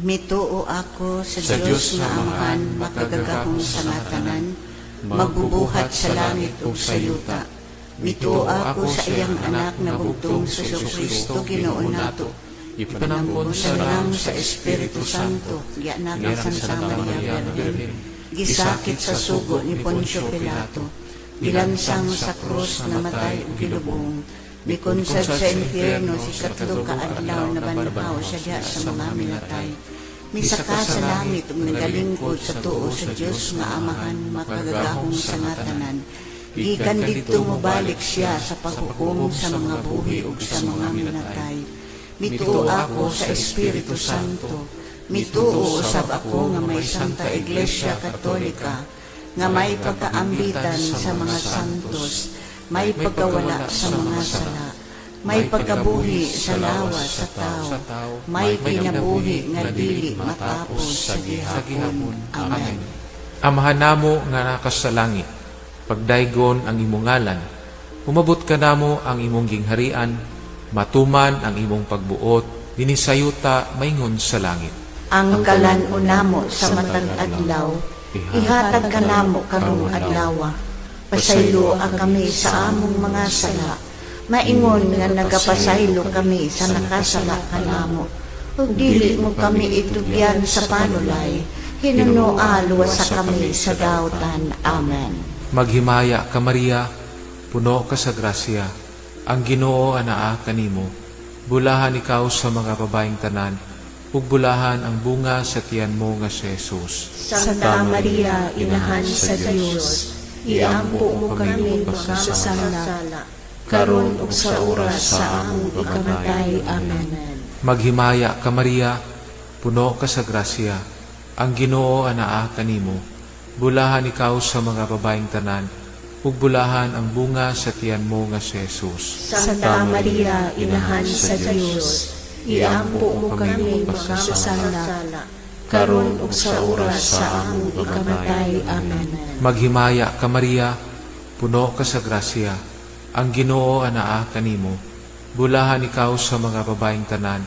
Mituo ako sa Dios nga Amahan, makagagahong sangatanan, magbubuhat sa langit ug sa yuta. Mituo ako sa iyang anak na bugtong sa Kristo Ginoo nato. Ipanampon sa lang sa Espiritu Santo, gianak sa Santa Maria Virgen, gisakit sa sugo ni Poncio Pilato, gilansang sa krus, namatay ug gilubong, mikonsad sa impyerno si katlo ka adlaw na banhaw siya diha sa mga minatay. Misaka sa langit ug nagalingkod sa tuo sa Dios nga Amahan, makagagahong sangatanan. Gikan didto mobalik siya sa paghukom sa mga buhi ug sa mga minatay. Mituo ako sa Espiritu Santo. Mituo usab ako nga may Santa Iglesia Katolika, nga may pagkaambitan sa mga santos, may pagkawala sa mga sala, may pagkabuhi sa lawas sa tao, may kinabuhi nga dili matapos sa gihapon. Amen. Amahan namo nga nakas sa langit, pagdaygon ang imong ngalan, umabot ka namo ang imong gingharian, matuman ang imong pagbuot, dinisayuta maingon sa langit. Ang kalan-o namo sa matag adlaw, ihatag ka namo karong adlaw. Pasaylo ang kami sa among mga sala, maingon nga nagapasaylo kami sa nakasala kanamo. Ug dili mo kami itugyan sa panulay, hinunoa luwas sa kami sa daotan. Amen. Maghimaya ka Maria, puno ka sa grasya, ang Ginoo anaa kanimo. Bulahan ikaw sa mga babaeng tanan, ug bulahan ang bunga sa tiyan mo nga si Jesus. Santa Maria, Inahan sa Dios, iampo mo kami mga sala, karon ug sa oras sa among ikamatay. Amen. Maghimaya ka Maria, puno ka sa grasya, ang Ginoo anaa kanimo. Bulahan ikaw sa mga babaeng tanan, ug bulahan ang bunga sa tiyan mo nga si Jesus. Santa Maria, Inahan sa Dios, iampo mo kami mga sala, karon ug sa oras sa among ikamatay. Amen. Maghimaya ka Maria, puno ka sa grasya, ang Ginoo anaa kanimo. Bulahan ikaw sa mga babaeng tanan,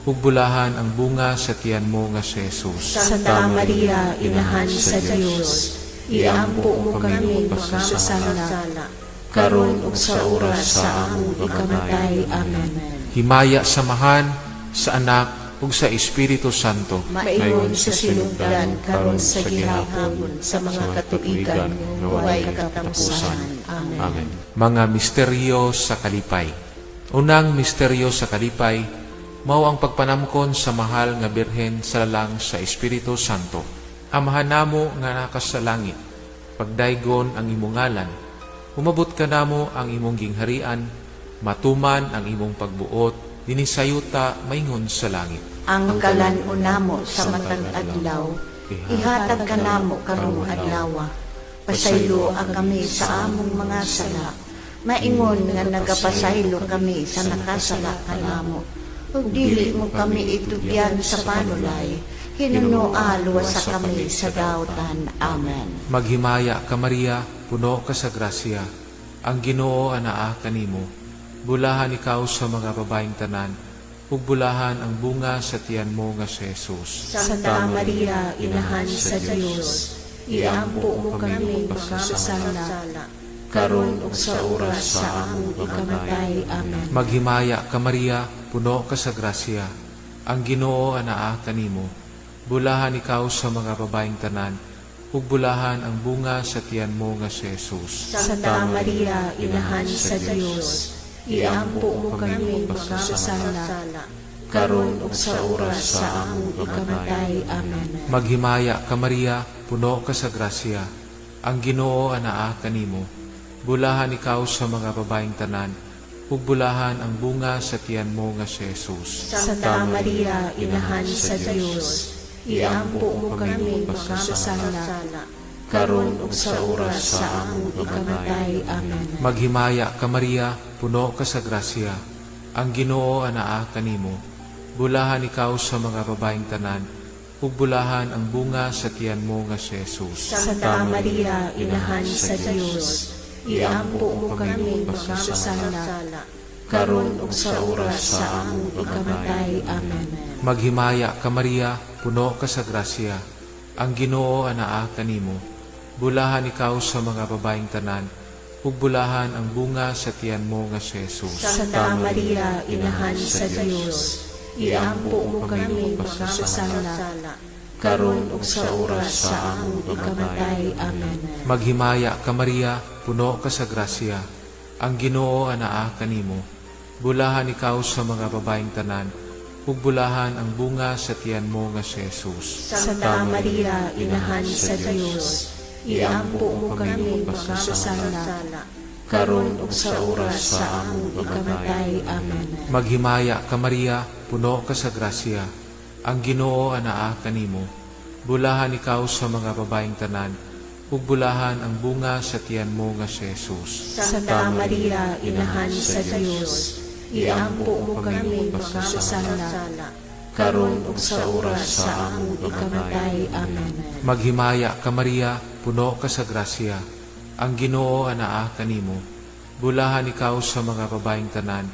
ug bulahan ang bunga sa tiyan mo nga si Jesus. Santa Maria, Inahan sa Dios, iampo mo kami mga sala, karon ug sa oras sa among ikamatay. Amen. Himaya samahan sa Anak ug sa Espiritu Santo. Maingon sa sinugdan karon sa gihapon sa mga katuigan way katapusan. Amen. Mga misteryo sa kalipay. Unang misteryo sa kalipay, mao ang pagpanamkon sa mahal nga Birhen sa lalang sa Espiritu Santo. Amahan namo nga nakas sa langit, pagdaygon ang imong ngalan, umabot ka namo ang imong gingharian, matuman ang imong pagbuot, dinisayuta maingon sa langit. Ang kalan-o namo sa matag adlaw, ihatag ka namo karong adlaw. Pasaylo ang kami sa among mga sala, maingon nga nagapasaylo kami sa nakasala kanamo. Ug dili mo kami itugyan sa panulay, hinunoa luwas sa kami sa daotan. Amen. Maghimaya ka Maria, puno ka sa grasya, ang Ginoo anaa kanimo. Bulahan ikaw sa mga babaeng tanan, ug bulahan ang bunga sa tiyan mo nga si Jesus. Santa Maria, Inahan sa Dios, iampo mo kami mga sala, karon ug sa oras sa among ikamatay. Amen. Maghimaya ka Maria, puno ka sa grasya, ang Ginoo anaa kanimo. Bulahan ikaw sa mga babaeng tanan, ug bulahan ang bunga sa tiyan mo nga si Jesus. Santa Maria, Inahan sa Dios, iampo mo kami mga sala, karon ug sa oras sa among ikamatay. Amen. Maghimaya ka Maria, puno ka sa grasya, ang Ginoo anaa kanimo. Bulahan ikaw sa mga babaeng tanan, ug bulahan ang bunga sa tiyan mo nga si Jesus. Santa Maria, Inahan sa Dios, iampo mo kami mga sala, karon ug sa oras sa among ikamatay. Amen. Maghimaya ka Maria, puno ka sa grasya, ang Ginoo anaa kanimo. Bulahan ikaw sa mga babaeng tanan, ug bulahan ang bunga sa tiyan mo nga si Jesus. Santa Maria, Inahan sa Dios, iampo mo kami mga sala, karon ug sa oras sa among ikamatay. Amen. Maghimaya ka Maria, puno ka sa grasya. Ang Ginoo anaa kanimo. Bulahan ikaw sa mga babaeng tanan, ug bulahan ang bunga sa tiyan mo nga si Jesus. Santa Maria, Inahan sa Dios, iampo mo kami makasasala, karon ug sa oras sa among ikamatay. Amen. Maghimaya ka Maria, puno ka sa grasya. Ang Ginoo anaa kanimo. Bulahan ikaw sa mga babaeng tanan, ug bulahan ang bunga sa tiyan mo nga si Jesus. Santa Maria, Inahan sa Dios, iampo mo kami makasasala, karon ug sa oras sa among ikamatay. Amen. Maghimaya ka Maria, puno ka sa grasya. Ang Ginoo anaa kanimo. Bulahan ikaw sa mga babaeng tanan, ug bulahan ang bunga sa tiyan mo nga si Jesus. Santa Maria, Inahan sa Dios, iampo mo kami makasasala, karon ug sa oras sa among ikamatay. Amen. Maghimaya ka Maria, puno ka sa grasya. Ang Ginoo anaa kanimo. Bulahan ikaw sa mga babaeng tanan,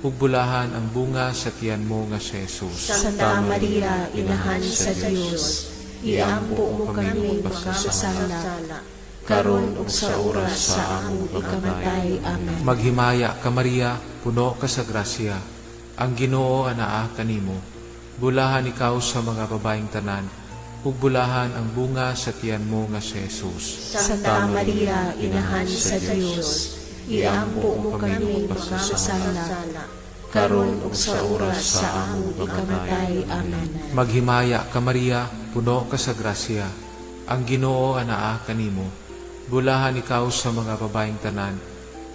ug bulahan ang bunga sa tiyan mo nga si Jesus. Santa Maria, Inahan sa Dios, iampo mo kami makasasala, karon ug sa oras sa among ikamatay. Amen. Maghimaya ka Maria, puno ka sa grasya. Ang Ginoo anaa kanimo. Bulahan ikaw sa mga babaeng tanan, ug bulahan ang bunga sa tiyan mo nga si Jesus. Santa Maria, Inahan sa Dios, iampo mo kami makasasala, karon ug sa oras sa among ikamatay. Amen. Maghimaya ka Maria, puno ka sa grasya. Ang Ginoo anaa kanimo. Bulahan ikaw sa mga babaeng tanan,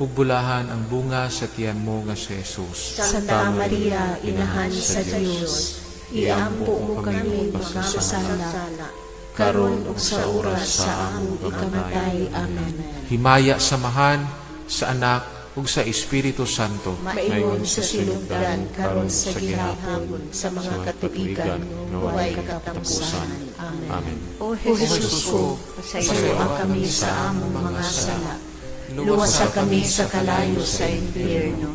ug bulahan ang bunga sa tiyan mo nga si Jesus. Santa Maria, Inahan sa Dios, iampo mo kami makasasala, karon ug sa oras sa among ikamatay. Amen. Himaya samahan sa Anak ug sa Espiritu Santo. Maingon sa sinugdan karon sa gihapon sa mga katuigan huway katapusan. Amen. O Jesus ko, pasayloa kami sa among mga sala. Luwasa kami sa kalayo sa impyerno.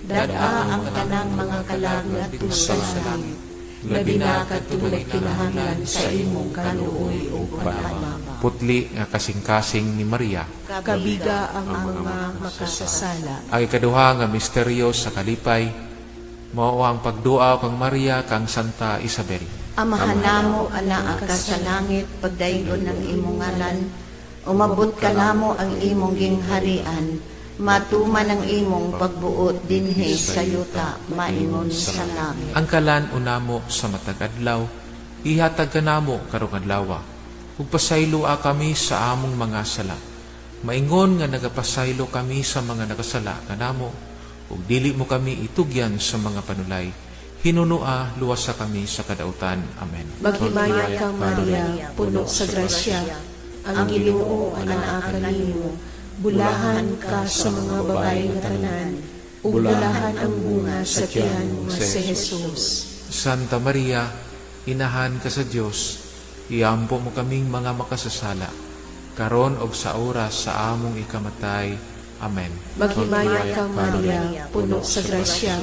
Dada ang tanang mga kalangat sa langit. Labi na katulad kinahanglan sa imong kaluoy o panamama. Putli nga kasing-kasing ni Maria. Kabiga ang mga makasasala. Ang ikaduha nga misteryo sa kalipay, mao ang pagdua kang Maria kang Santa Isabel. Amahan namo ana ka sa langit, pagdayon ng imong ngalan. Umabot ka namo ang imong gingharian. Matuman ang imong pagbuot dinhi sa yuta, maingon sa langit. Ang kalan unamo sa matag adlaw, ihatag ka namo karong adlaw. Ug pasaylua kami sa among mga sala. Maingon nga nagapasaylo kami sa mga nakasala kanamo, ug dili mo kami itugyan sa mga panulay. Hinunua luwasa kami sa kadautan. Amen. Maghimaya kang Maria, puno sa grasya. Ang Ginoo anaa kanimo. Bulahan ka sa mga babaeng tanan, ug bulahan ang bunga sa tiyan mo si Jesus. Santa Maria, Inahan ka sa Dios, iampo mo kaming mga makasasala, karon og sa oras sa among ikamatay. Amen. Maghimaya kang Maria, puno sa grasya.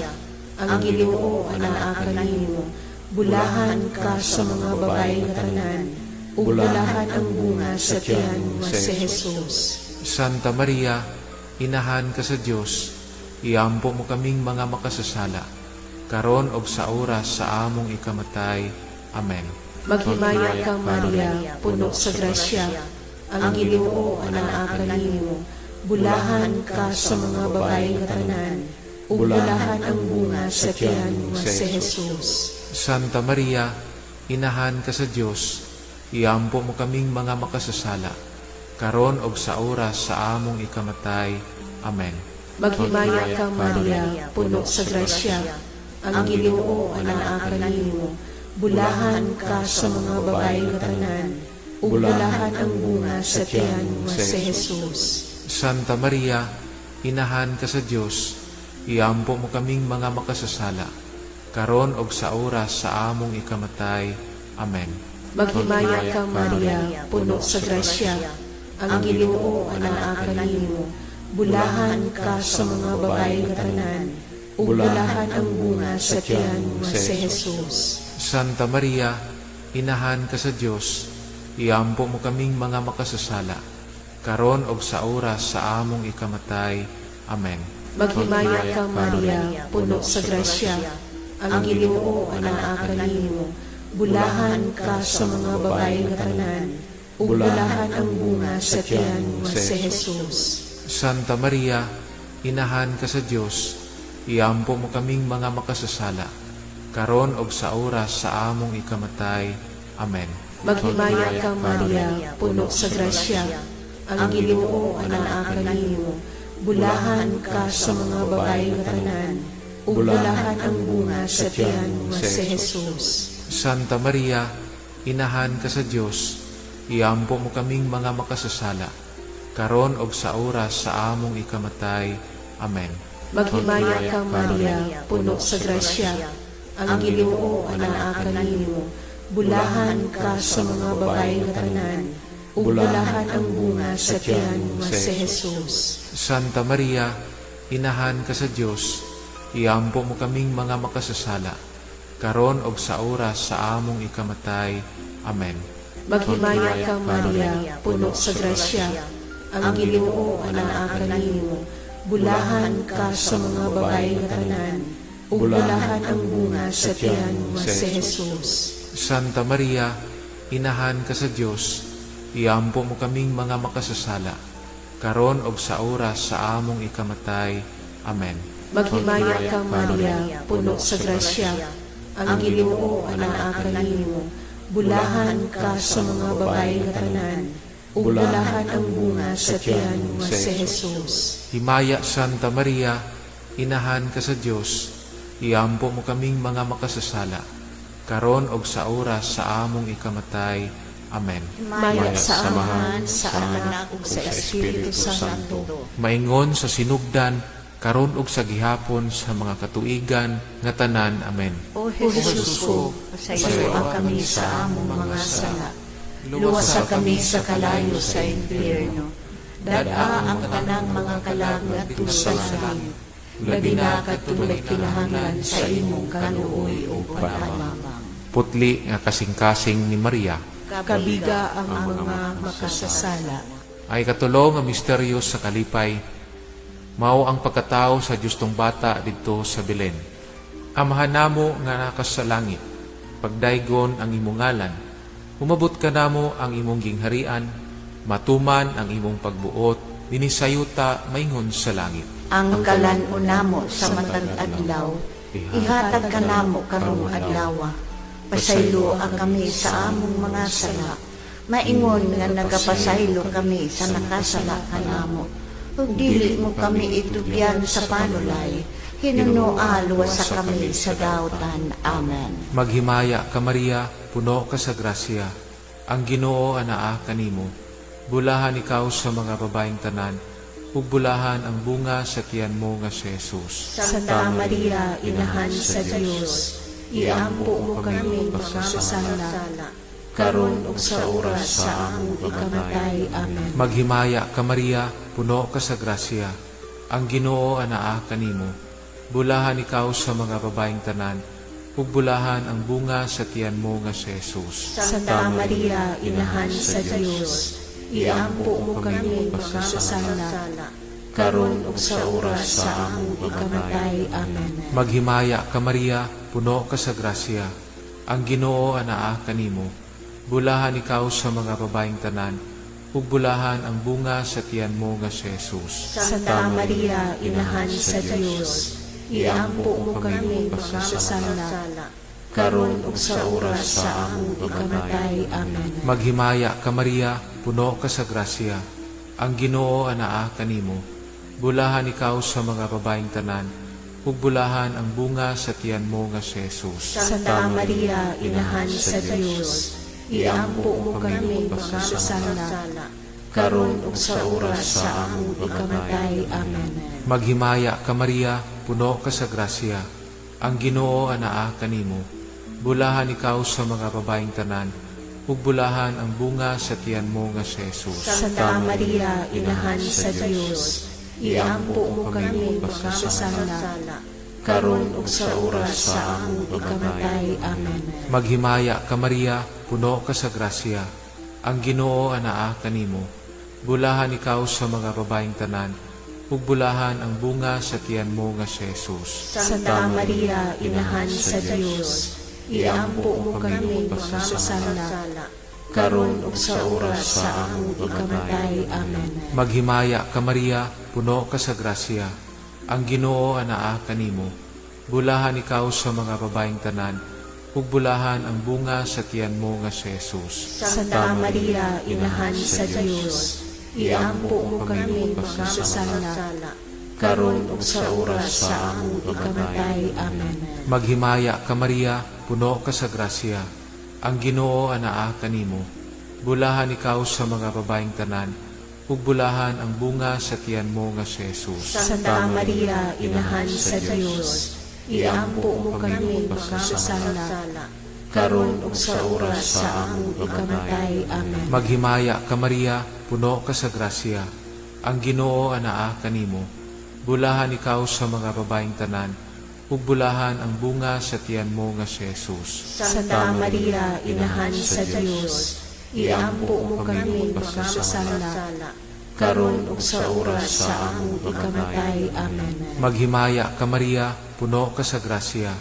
Ang Ginoo anaa kanimo. Bulahan ka sa mga babaeng tanan, ug bulahan ang bunga sa tiyan mo si Jesus. Santa Maria, Inahan ka sa Dios, iampo mo kaming mga makasasala, karon og sa oras sa among ikamatay. Amen. Maghimaya kang Maria, puno sa grasya. Ang Ginoo anaa kanimo. Bulahan ka sa mga babaeng tanan, ug bulahan ang bunga sa tiyan mo si Jesus. Santa Maria, Inahan ka sa Dios, iampo mo kaming mga makasasala, karon og sa oras sa among ikamatay. Amen. Maghimaya kang Maria, puno sa grasya. Ang Ginoo anaa kanimo. Bulahan ka sa mga babaeng tanan, ug bulahan ang bunga sa tiyan mo si Jesus. Santa Maria, Inahan ka sa Dios, iampo mo kaming mga makasasala, karon og sa oras sa among ikamatay. Amen. Maghimaya kang Maria, puno sa grasya. Ang Ginoo anaa kanimo. Bulahan ka sa mga babaeng tanan, ug bulahan ang bunga sa tiyan mo si Jesus. Santa Maria, inahan ka sa Dios, iampo mo kaming mga makasasala, karon og sa oras sa among ikamatay. Amen. Maghimaya ka, Maria, puno sa grasya. Ang Ginoo anaa kanimo. Bulahan ka sa mga babae nga tanan, ug bulahan ang bunga sa tiyan mo si Jesus. Santa Maria, inahan ka sa Dios, iampo mo kaming mga makasasala, karon og sa oras sa among ikamatay. Amen. Maghimaya ka, Maria, puno sa grasya. Ang Ginoo anaa kanimo. Bulahan ka sa mga babae nga tanan, ug bulahan ang bunga sa tiyan mo si Jesus. Santa Maria, inahan ka sa Dios, iampo mo kaming mga makasasala, karon og sa oras sa among ikamatay. Amen. Maghimaya ka, Maria, puno sa grasya. Ang Ginoo anaa kanimo. Bulahan ka sa mga babae nga tanan, ug bulahan ang bunga sa tiyan mo si Jesus. Santa Maria, inahan ka sa Dios, iampo mo kaming mga makasasala, karon og sa oras sa among ikamatay. Amen. Maghimaya ka, Maria, puno sa grasya. Ang Ginoo anaa kanimo. Bulahan ka sa mga babae nga tanan, ug bulahan ang bunga sa tiyan mo si Jesus. Santa Maria, inahan ka sa Dios, iampo mo kaming mga makasasala, karon og sa oras sa among ikamatay. Amen. Maghimaya ka, Maria, puno sa grasya. Ang Ginoo anaa kanimo. Bulahan ka sa mga babae nga tanan, ug bulahan ang bunga sa tiyan mo si Jesus. Himaya Santa Maria, inahan ka sa Dios, iampo mo kaming mga makasasala, karon og sa oras sa among ikamatay. Amen. Maya sa Amahan, sa Anak, ug sa Espiritu Santo. Maingon sa sinugdan, karon og sa gihapon sa mga katuigan nga tanan. Amen. O Jesus ko, pasayloa kami sa among mga sala. Luwasa kami sa kalayo sa impyerno. Dada ang tanang mga kalag sa langit. Labi na katulad kinahanglan sa imong kaluoy o panamang. Putli nga kasing-kasing ni Maria, Kabiga ang mga makasasala. ay katulo nga misteryo sa kalipay, mao ang pagkatao sa Diyos bata didto sa Belen. Amahan namo nga nakas sa langit, pagdaygon ang imong ngalan, umabot ka namo ang imong gingharian, matuman ang imong pagbuot, dinisayuta maingon sa langit. Ang kalan-o namo sa matag adlaw, ihatag ka namo karong adlaw. Pasayloa kami sa among mga sala. Maingon nga nagapasaylo kami sa nakasala kanamo. Ug dili mo kami itubyan sa panulay. Hinunoa luwasa kami sa daotan. Amen. Maghimaya ka Maria, puno ka sa grasya, ang Ginoo anaa kanimo. Bulahan ikaw sa mga babaeng tanan, ug bulahan ang bunga sa tiyan mo nga si Jesus. Santa Maria, inahan sa Dios, iampo mo kami makasasala, karon ug sa oras sa among ikamatay. Amen. Maghimaya ka Maria, puno ka sa grasya, ang Ginoo anaa kanimo. Bulahan ikaw sa mga babaeng tanan, ug bulahan ang bunga sa tiyan mo nga si Jesus. Santa Maria, inahan sa Dios, iampo mo kami makasasala, karon ug sa oras sa among ikamatay. Amen. Maghimaya ka Maria, puno ka sa grasya, ang Ginoo anaa kanimo. Bulahan ikaw sa mga babaeng tanan, ug bulahan ang bunga sa tiyan mo nga si Jesus. Santa Maria, inahan sa Dios, iampo mo kami makasasala, karon ug sa oras sa among ikamatay. Amen. Maghimaya ka Maria, puno ka sa grasya, ang Ginoo anaa kanimo. Bulahan ikaw sa mga babaeng tanan, ug bulahan ang bunga sa tiyan mo nga si Jesus. Santa Maria, inahan sa Dios, iampo mo kami makasasala, karon ug sa oras sa among ikamatay. Amen. Maghimaya ka Maria, puno ka sa grasya, ang Ginoo anaa kanimo. Bulahan ikaw sa mga babaeng tanan, ug bulahan ang bunga sa tiyan mo nga si Jesus. Santa Maria, inahan sa Dios, iampo mo kami makasasala, karon ug sa oras sa among ikamatay. Amen. Maghimaya ka Maria, puno ka sa grasya. Ang Ginoo anaa kanimo. Bulahan ikaw sa mga babaeng tanan, ug bulahan ang bunga sa tiyan mo nga si Jesus. Santa Maria, Inahan sa Dios, iampo mo kami makasasala, karon ug sa oras sa among ikamatay. Amen. Maghimaya ka Maria, puno ka sa grasya. Ang Ginoo anaa kanimo. Bulahan ikaw sa mga babaeng tanan, ug bulahan ang bunga sa tiyan mo nga si Jesus. Santa Maria, Inahan sa Dios, iampo mo kami makasasala, karon ug sa oras sa among ikamatay. Amen. Maghimaya ka Maria, puno ka sa grasya. Ang Ginoo anaa kanimo. Bulahan ikaw sa mga babaeng tanan, ug bulahan ang bunga sa tiyan mo nga si Jesus. Santa Maria, Inahan sa Dios, iampo mo kami makasasala, karon ug sa oras sa among ikamatay. Amen. Maghimaya ka Maria, puno ka sa grasya. Ang Ginoo anaa kanimo. Bulahan ikaw sa mga babaeng tanan, ug bulahan ang bunga sa tiyan mo nga si Jesus. Santa Maria, Inahan sa Dios, iampo mo kami makasasala, karon ug sa oras sa among ikamatay. Amen. Maghimaya ka Maria, puno ka sa grasya.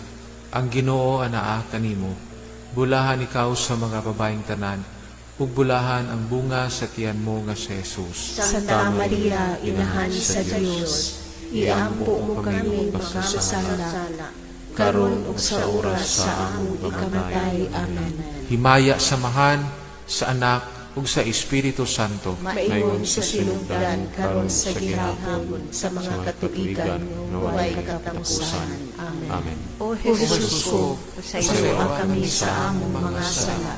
Ang Ginoo anaa kanimo. Bulahan ikaw sa mga babaeng tanan, ug bulahan ang bunga sa tiyan mo nga si Jesus. Santa Maria, Inahan sa Dios, iampo mo kami makasasala, karon ug sa oras sa among ikamatay. Amen. Himaya samahan sa Anak ug sa Espiritu Santo. Maingon sa sinugdan karon sa gihapon sa mga katuigan nga way katapusan. Amen. Amen. O Jesus ko, pasayloa kami sa among mga sala.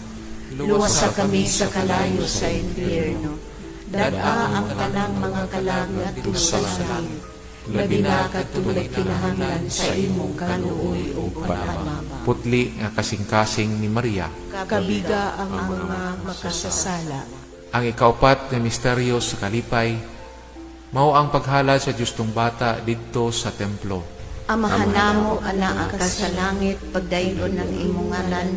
Luwasa kami sa kalayo sa impyerno. Dada ang tanang mga kalagat sa langit. Labi na katulad kinahanglan sa imong kaluoy o panamama. Putli nga kasing-kasing ni Maria. Kabiga ang mga makasasala. Ang ikaupat nga misteryo sa kalipay, mao ang paghalad sa Diyos-tong bata didto sa templo. Amahan namo anaa ka sa langit, pagdayon ng imong ngalan.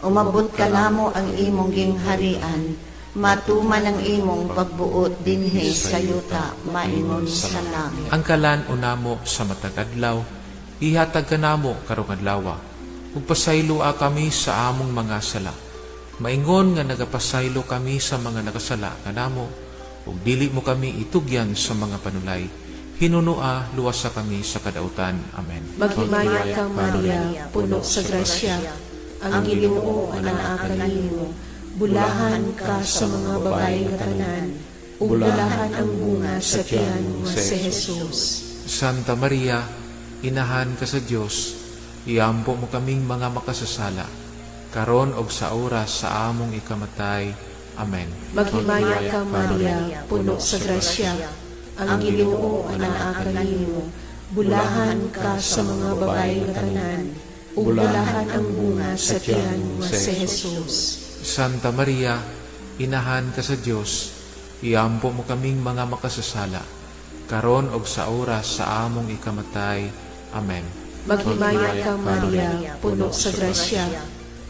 Umabot ka namo ang imong gingharian. Matuman ang imong pagbuot dinhi sa yuta, maingon sa langit. Ang kalan unamo sa matag adlaw, ihatag ka namo karong adlaw. Ug pasaylua kami sa among mga sala. Maingon nga nagapasaylo kami sa mga nakasala kanamo, ug dili mo kami itugyan sa mga panulay. Hinunua luwasa kami sa kadautan. Amen. Maghimaya kang Maria, puno sa grasya. Ang Ginoo anaa kanimo. Bulahan ka sa mga babaeng tanan, ug bulahan ang bunga sa tiyan mo si Jesus. Santa Maria, Inahan ka sa Dios, iampo mo kaming mga makasasala, karon og sa oras sa among ikamatay. Amen. Maghimaya kang Maria, puno sa grasya. Ang Ginoo anaa kanimo. Bulahan ka sa mga babaeng tanan, ug bulahan ang bunga sa tiyan mo si Jesus. Santa Maria, Inahan ka sa Dios, iampo mo kaming mga makasasala, karon og sa oras sa among ikamatay. Amen. Maghimaya kang Maria, puno sa grasya.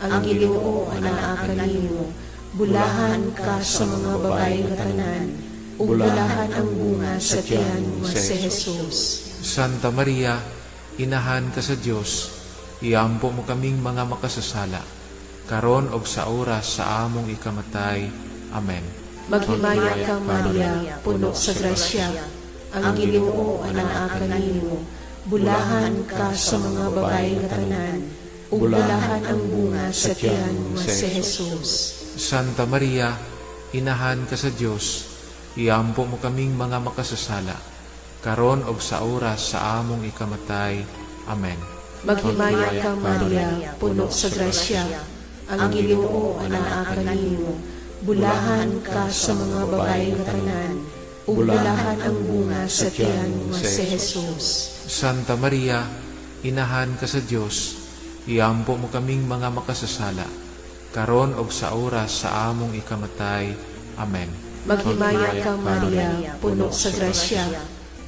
Ang Ginoo anaa kanimo. Bulahan ka sa mga babaeng tanan, ug bulahan ang bunga sa tiyan mo si Jesus. Santa Maria, Inahan ka sa Dios, iampo mo kaming mga makasasala, karon og sa oras sa among ikamatay. Amen. Maghimaya kang Maria, puno sa grasya. Ang Ginoo anaa kanimo. Bulahan ka sa mga babaeng tanan, ug bulahan ang bunga sa tiyan mo si Jesus. Santa Maria, Inahan ka sa Dios, iampo mo kaming mga makasasala, karon og sa oras sa among ikamatay. Amen. Maghimaya kang Maria, puno sa grasya. Ang Ginoo anaa kanimo. Bulahan ka sa mga babaeng tanan, ug bulahan ang bunga sa tiyan mo si Jesus. Santa Maria, Inahan ka sa Dios, iampo mo kaming mga makasasala, karon og sa oras sa among ikamatay. Amen. Maghimaya kang Maria, puno sa grasya.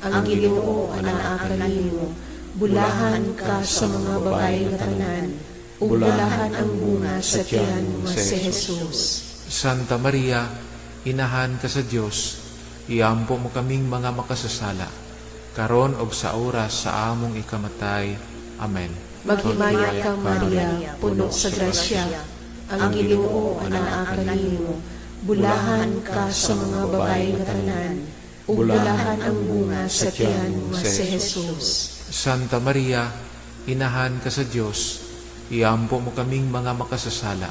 Ang Ginoo anaa kanimo. Bulahan ka sa mga babaeng tanan, ug ug bulahan ang bunga sa tiyan mo nga si Jesus. Santa Maria, Inahan ka sa Dios, iampo mo kaming mga makasasala, karon og sa oras sa among ikamatay. Amen. Maghimaya ka, Maria, puno sa grasya, ang Ginoo anaa kanimo. Bulahan ka sa mga babae nga tanan, ug bulahan ang bunga sa tiyan mo nga si Jesus. Santa Maria, Inahan ka sa Dios, iampo mo kaming mga makasasala,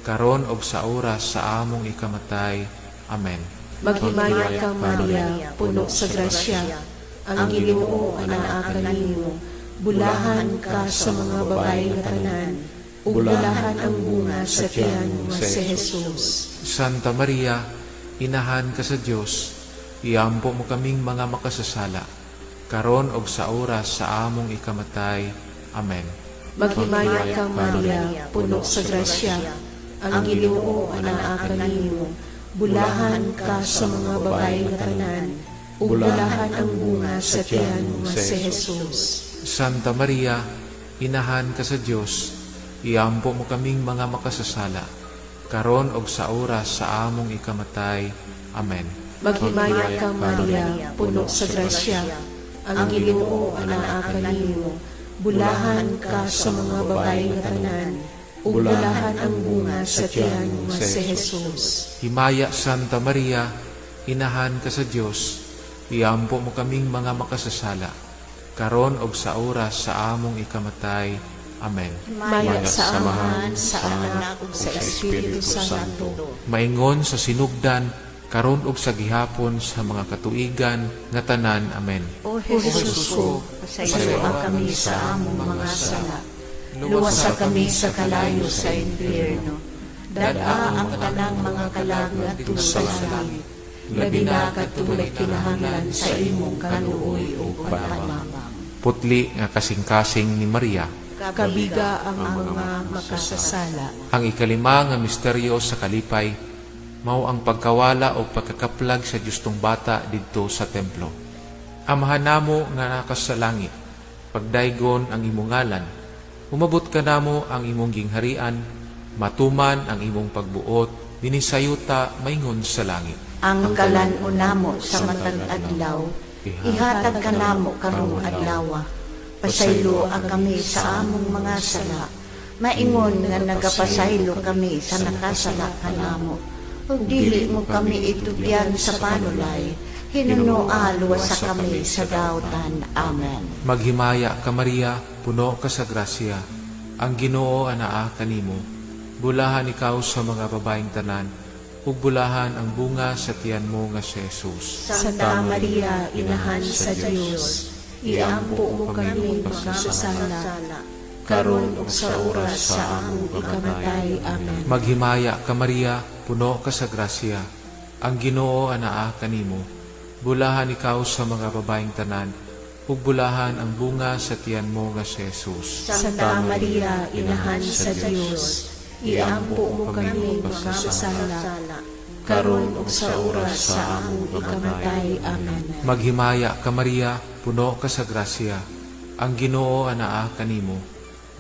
karon og sa oras sa among ikamatay. Amen. Maghimaya ka, Maria, puno sa grasya, ang Ginoo anaa kanimo. Bulahan ka sa mga babae nga tanan, ug bulahan ang bunga sa tiyan mo nga si Jesus. Santa Maria, Inahan ka sa Dios, iampo mo kaming mga makasasala, karon og sa oras sa among ikamatay. Amen. Maghimaya ka, Maria, puno sa grasya, ang Ginoo anaa kanimo. Bulahan ka sa mga babae nga tanan, ug bulahan ang bunga sa tiyan mo nga si Jesus. Santa Maria, Inahan ka sa Dios, iampo mo kaming mga makasasala, karon og sa oras sa among ikamatay. Amen. Maghimaya ka, Maria, puno sa grasya, ang Ginoo anaa kanimo. Bulahan ka sa mga babae nga tanan, ug bulahan ang bunga sa tiyan mo nga si Jesus. Himaya Santa Maria, Inahan ka sa Dios, iampo mo kaming mga makasasala, karon og sa oras sa among ikamatay. Amen. Maya sa Amahan, sa Anak, ug sa Espiritu Santo. Maingon sa sinugdan, karon og sa gihapon sa mga katuigan nga tanan. Amen. O Jesus ko, pasayloa kami sa among mga sala. Luwasa kami sa kalayo sa impyerno. Dad-a ang tanang mga kalagat sa langit. Labi na katulad kinahanglan sa imong kaluoy o pagmamang. Putli nga kasing-kasing ni Maria. Kabiga ang mga makasasala. Ang ikalima nga misteryo sa kalipay, mao ang pagkawala o pagkakaplag sa Diyos bata didto sa templo. Amahan namo nga nakas sa langit, pagdaygon ang imong ngalan, umabot ka namo ang imong gingharian, matuman ang imong pagbuot, dinisayuta maingon sa langit. Ang kalan-o namo sa matag adlaw, ihatag ka namo karong adlaw. Pasaylo kami sa among mga sala, maingon nga nagapasaylo kami sa nakasala ka namo. Ug dili mo kami itugyan sa panulay, hinunoa luwasa kami sa daotan. Amen. Maghimaya ka Maria, puno ka sa grasya, ang Ginoo anaa kanimo. Bulahan ikaw sa mga babaeng tanan, ug bulahan ang bunga sa tiyan mo nga si Jesus. Santa Maria, Inahan sa Dios, iampo mo kami makasasala, karon ug sa oras sa among ikamatay. Amen. Maghimaya ka Maria, puno ka sa grasya, ang Ginoo anaa kanimo. Bulahan ikaw sa mga babaeng tanan, ug bulahan ang bunga sa tiyan mo nga si Jesus. Santa Maria, Inahan sa Dios, iampo mo kami makasasala, karon ug sa oras sa among ikamatay. Amen. Maghimaya ka Maria, puno ka sa grasya, ang Ginoo anaa kanimo.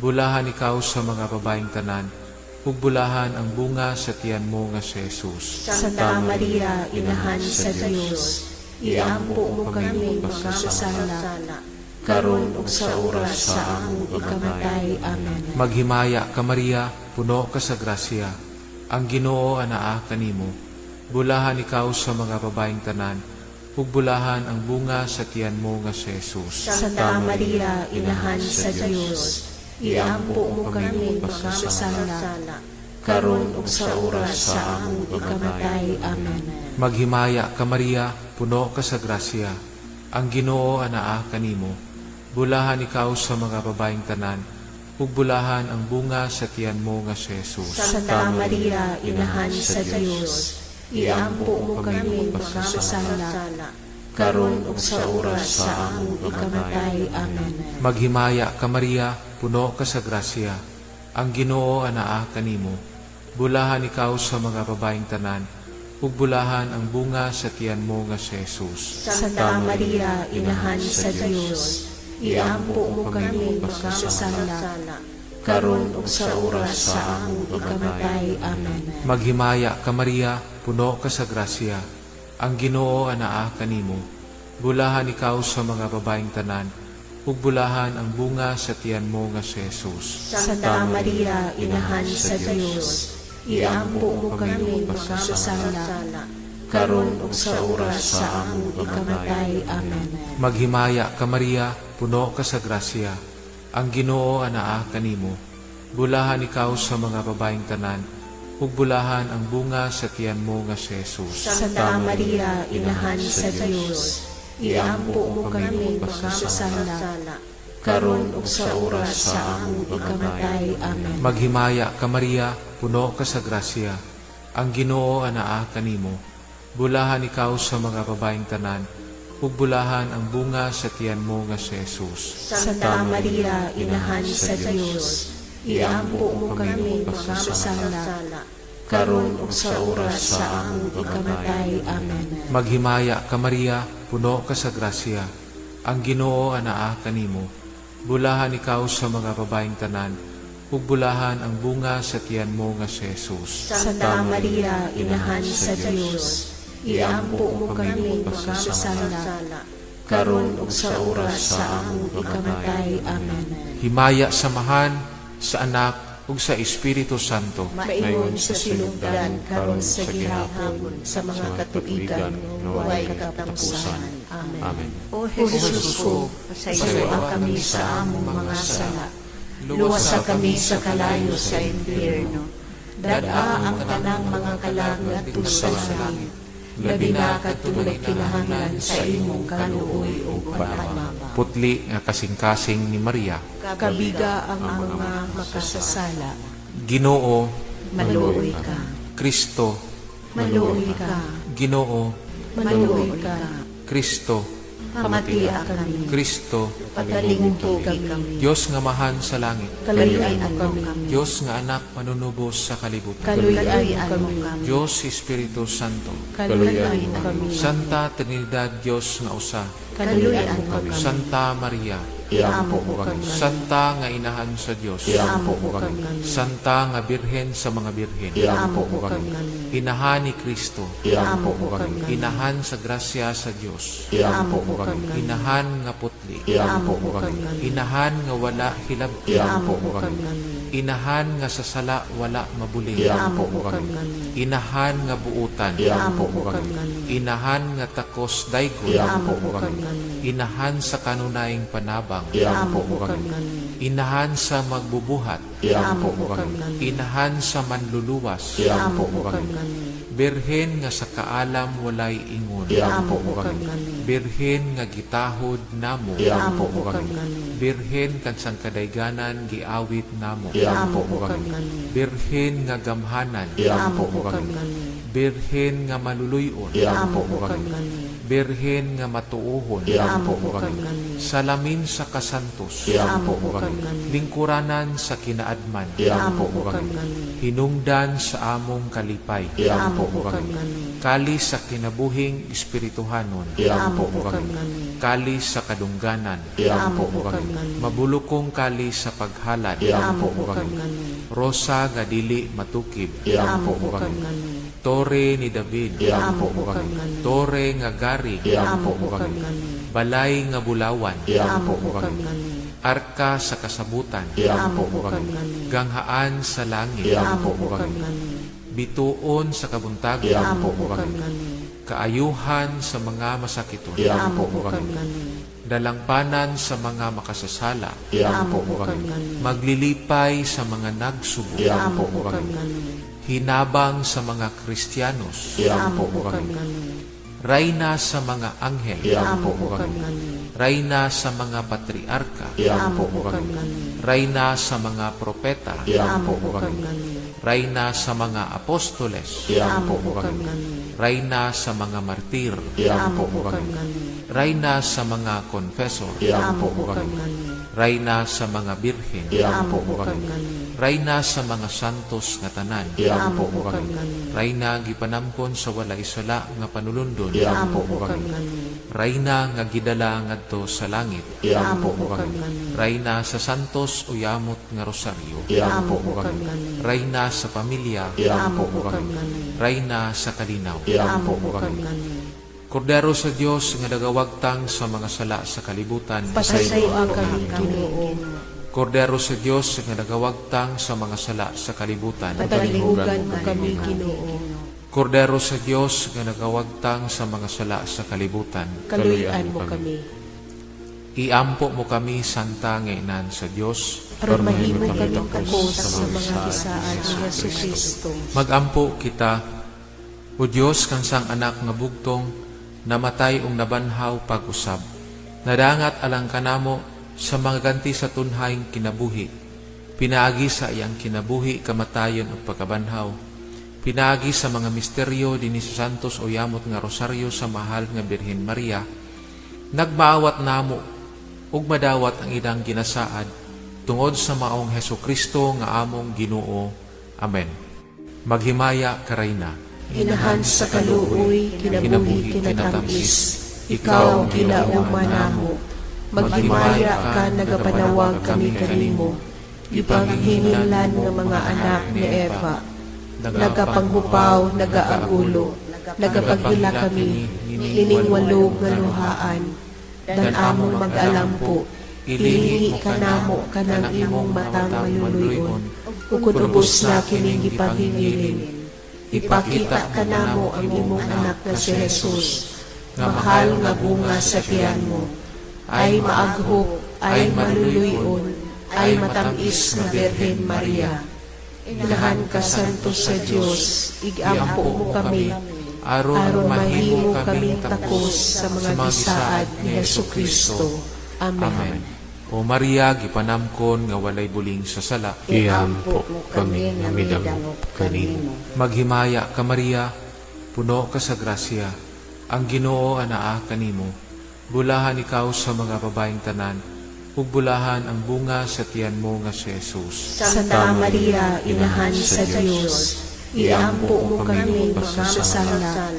Bulahan ikaw sa mga babaeng tanan, ug bulahan ang bunga sa tiyan mo nga si Jesus. Santa Maria, Inahan sa Dios, iampo mo kami makasasala, karon ug sa oras sa among ikamatay. Amen. Maghimaya ka Maria, puno ka sa grasya, ang Ginoo anaa kanimo. Bulahan ikaw sa mga babaeng tanan, ug bulahan ang bunga sa tiyan mo nga si Jesus. Santa Maria, Inahan sa Dios, iampo mo kami makasasala, karon ug sa oras sa among ikamatay. Amen. Maghimaya ka Maria, puno ka sa grasya, ang Ginoo anaa kanimo. Bulahan ikaw sa mga babaeng tanan, ug bulahan ang bunga sa tiyan mo nga si Jesus. Santa Maria, Inahan sa Dios, iampo mo kami makasasala, karon ug sa oras sa among ikamatay. Amen. Maghimaya ka Maria, puno ka sa grasya, ang Ginoo anaa kanimo. Bulahan ikaw sa mga babaeng tanan, ug bulahan ang bunga sa tiyan mo nga si Jesus. Santa Maria, Inahan sa Dios, iampo mo kami makasasala, karon ug sa oras sa among ikamatay. Amen. Maghimaya ka Maria, puno ka sa grasya. Ang Ginoo anaa kanimo. Bulahan ikaw sa mga babaeng tanan, ug bulahan ang bunga sa tiyan mo nga si Jesus. Santa Maria, Inahan sa Dios, iampo mo kami makasasala, karon ug sa oras sa among ikamatay. Amen. Maghimaya ka Maria, puno ka sa grasya. Ang Ginoo anaa kanimo. Bulahan ikaw sa mga babaeng tanan, ug bulahan ang bunga sa tiyan mo nga si Jesus. Santa Maria, Inahan sa Dios, iampo mo kami makasasala, karon ug sa oras sa among ikamatay. Amen. Maghimaya ka Maria, puno ka sa grasya. Ang Ginoo anaa kanimo. Bulahan ikaw sa mga babaeng tanan, ug bulahan ang bunga sa tiyan mo nga si Jesus. Santa Maria, Inahan sa Dios, iampo mo kami makasasala, karon ug sa oras sa among ikamatay. Amen. Maghimaya ka Maria, puno ka sa grasya. Ang Ginoo anaa kanimo. Bulahan ikaw sa mga babaeng tanan, ug bulahan ang bunga sa tiyan mo nga si Jesus. Santa Maria, Inahan sa Dios, iampo mo kami makasasala, karon ug sa oras sa among ikamatay. Amen. Himaya samahan sa Anak ug sa Espiritu Santo. Maingon sa sinugdan karon sa gihapon sa mga katuigan nga walay katapusan. Amen. Amen. O Jesus ko, pasayloa kami sa among mga sala. Luwasa kami sa kalayo sa impyerno. Dada ang tanang mga kalangat sa langit. Labi na katulad kinahanglan sa imong kaluoy o panamama. Putli nga kasing-kasing ni Maria. Kabiga ang mga makasasala. Ginoo, Maluoy ka. Kristo, Maluoy ka. Ginoo, Maluoy ka. Kristo, Pamatia kami. Kristo, Pagalingkod kami. Diyos nga mahan sa langit. Kaluyan kami. Diyos nga anak manunubos sa kalibutan. Kaluyan kami. Diyos Espiritu Santo. Kaluyan kami. Santa Trinidad Diyos nga usa. Kaluyan kami. Santa Maria. Iampo mo kami. Santa nga inahan sa Diyos. Iampo mo kami. Santa nga birhen sa mga birhen. Iampo mo kami. Inahan ni Kristo. Iampo mo kami. Inahan sa grasya sa Diyos. Iampo mo kami. Inahan nga putli. Iampo mo kami. Inahan nga wala hilab. Iampo mo kami. Inahan nga sa sala wala mabuling. Iampo mo kami. Inahan nga buutan. Iampo mo kami. Inahan nga takos daygon. Iampo mo kami. Inahan sa kanunayng panabang. Iampo mo kami. Inahan sa magbubuhat. Iampo mo kami. Inahan sa manluluwas. Iampo mo kami. Birhen nga sa kaalam walay ingon. Iampo mo kami. Birhen nga gitahod namo. Iampo mo kami. Birhen kan sang kadayganan giawit namo. Iampo mo kami. Birhen nga gamhanan. Iampo mo kami. Birhen nga maluluyon. Iampo mo kami. Birhen nga matuohon. Iampo mo kami. Salamin sa kasantos. Iampo mo kami. Lingkuranan sa kinaadman. Iampo mo kami. Hinungdan sa among kalipay. Iampo mo kami. Kali sa kinabuhing espirituhanon. Iampo mo kami. Kali sa kadungganan. Iampo mo kami. Mabulukong kali sa paghalad. Iampo mo kami. Rosa nga dili matukib. Iampo mo kami. Tore ni David. Iampo mo kami. Tore nga gari. Iampo mo kami. Balay nga bulawan. Iampo mo kami. Arka sa kasabutan. Iampo mo kami. Ganghaan sa langit. Iampo mo kami. Bituon sa kabuntagon. Iampo mo kami. Kaayuhan sa mga masakiton. Iampo mo kami. Dalangpanan sa mga makasasala. Iampo mo kami. Maglilipay sa mga nagsubo. Iampo mo kami. Hinabang sa mga Kristiyanos. Iampo mo kami. Rayna sa mga anghel. Iampo mo kami. Rayna sa mga patriarka. Iampo mo kami. Rayna sa mga propeta. Iampo mo kami. Rayna sa mga apostoles. Iampo mo kami. Rayna sa mga martir. Iampo mo kami. Rayna sa mga confessor. Iampo mo kami. Rayna sa mga birhen. Iampo mo kami. Rayna sa mga santos nga tanan. Iampo mo kami. Rayna gipanamkon sa walay sala nga panulundon. Iampo mo kami. Rayna nga gidala ngadto sa langit. Iampo mo kami. Rayna sa santos uyamot nga rosaryo. Iampo mo kami. Rayna sa pamilya. Iampo mo kami. Rayna sa kalinaw. Iampo mo kami. Kordero sa Dios nga nagawagtang sa mga sala sa kalibutan. Pasayloan kami, Ginoo. Kordero sa Dios nga nagawagtang sa mga sala sa kalibutan. Patalihugan mo kami, Ginoo. Kordero sa Dios nga nagawagtang sa mga sala sa kalibutan. Kaluyan mo kami. Iampo mo kami santa ngainan sa Dios. Aron mahimo kami takos sa mga kisaan ni Jesucristo. Magampo kita, o Dios kang sang anak nga bugtong, namatay ung nabanhaw pag-usab. Nadangat alang kanamo sa mga ganti sa tunhayng kinabuhi. Pinaagi sa iyang kinabuhi, kamatayon ug pagkabanhaw. Pinaagi sa mga misteryo dinhi sa santos o yamot nga rosaryo sa mahal nga Birhen Maria. Nagmaawat namo ug madawat ang ilang ginasaad tungod sa maong Hesukristo nga among Ginoo. Amen. Maghimaya ka Rayna. Inahan sa kaluoy, kinabuhi, kinatamis. Ikaw ang ginaong manamo. Maghimaya ka, nagapanawag kami kanimo. Ipanghingilan ng mga anak ni Eva. Nagapanghupaw, nagaagulo. Nagapagdula kami, ining walog nga luhaan. Dan among mag-alampo. Ilihi ka namo kanang imong matang maluluyon. Ukutubos na kining gipanghingilin. Ipakita ka namo ang imong anak na si Jesus. Mahal nga bunga sa tiyan mo. Ay maaghok, ay maluluyon, ay matamis na Birhen Maria. Inahan ka santo sa Diyos, igampo mo kami, aron mahimo kami takos sa mga gisaad ni Jesucristo. Amen. O Maria, gipanamkon nga walay buling sa sala. Iampo kami nga midangop kanimo. Maghimaya ka Maria, puno ka sa grasya. Ang Ginoo anaa kanimo. Bulahan ikaw sa mga babaeng tanan, ug bulahan ang bunga sa tiyan mo nga si Jesus. Santa Maria, inahan sa Diyos, iampo mo kami mga sasala,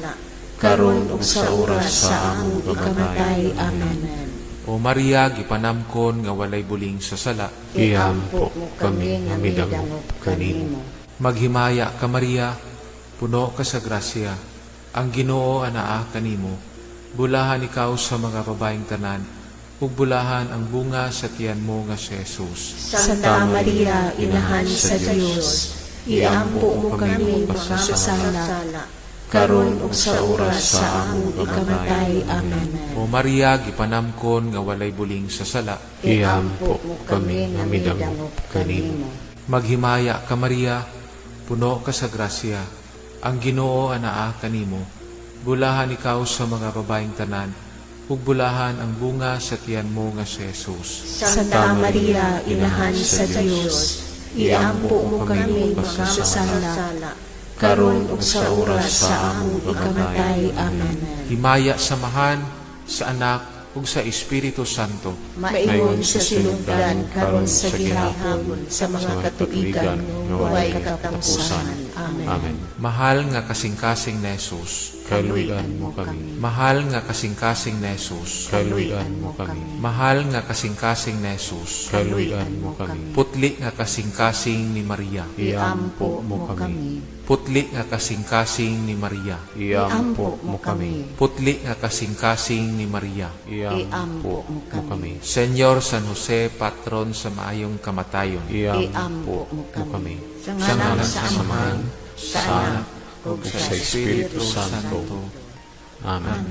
karon ug sa oras sa among ikamatay. Amen. O Maria, gipanamkon nga walay buling sa sala. Iampo kami nga midangop kanimo. Maghimaya ka Maria, puno ka sa grasya. Ang Ginoo anaa kanimo. Bulahan ikaw sa mga babaeng tanan, ug bulahan ang bunga sa tiyan mo nga si Jesus. Santa Maria, inahan sa Diyos, iampo mo kami mga sasala, karon ug sa oras sa among ikamatay. Amen. O Maria, gipanamkon nga walay buling sa sala. Iampo kami nga midangop kanimo. Maghimaya ka Maria, puno ka sa grasya. Ang Ginoo anaa kanimo. Bulahan ikaw sa mga babaeng tanan, ug bulahan ang bunga sa tiyan mo nga si Jesus. Santa Maria, inahan sa Diyos, iampo mo kami mga sasala, karon ug sa oras sa among ikamatay. Amen. Himaya samahan sa anak ug sa Espiritu Santo. Maingon sa sinugdan karon sa gihapon sa mga katuigan nga way katapusan. Amen. Amen. Mahal nga kasing-kasing na Jesus. Kaluyan mo kami. Mahal nga kasing-kasing na Jesus. Kaluyan mo kami. Mahal nga kasing-kasing na Jesus. Kaluyan mo kami. Putli nga kasing-kasing ni Maria. Iampo mo kami. Putli nga kasing-kasing ni Maria. Iampo mo kami. Putli nga kasing-kasing ni Maria. Iampo mo kami. Senyor San Jose, patron sa maayong kamatayon. Iampo mo kami. Sa ngalan sa Amahan, sa Anak, ug sa Espiritu Santo. Amen.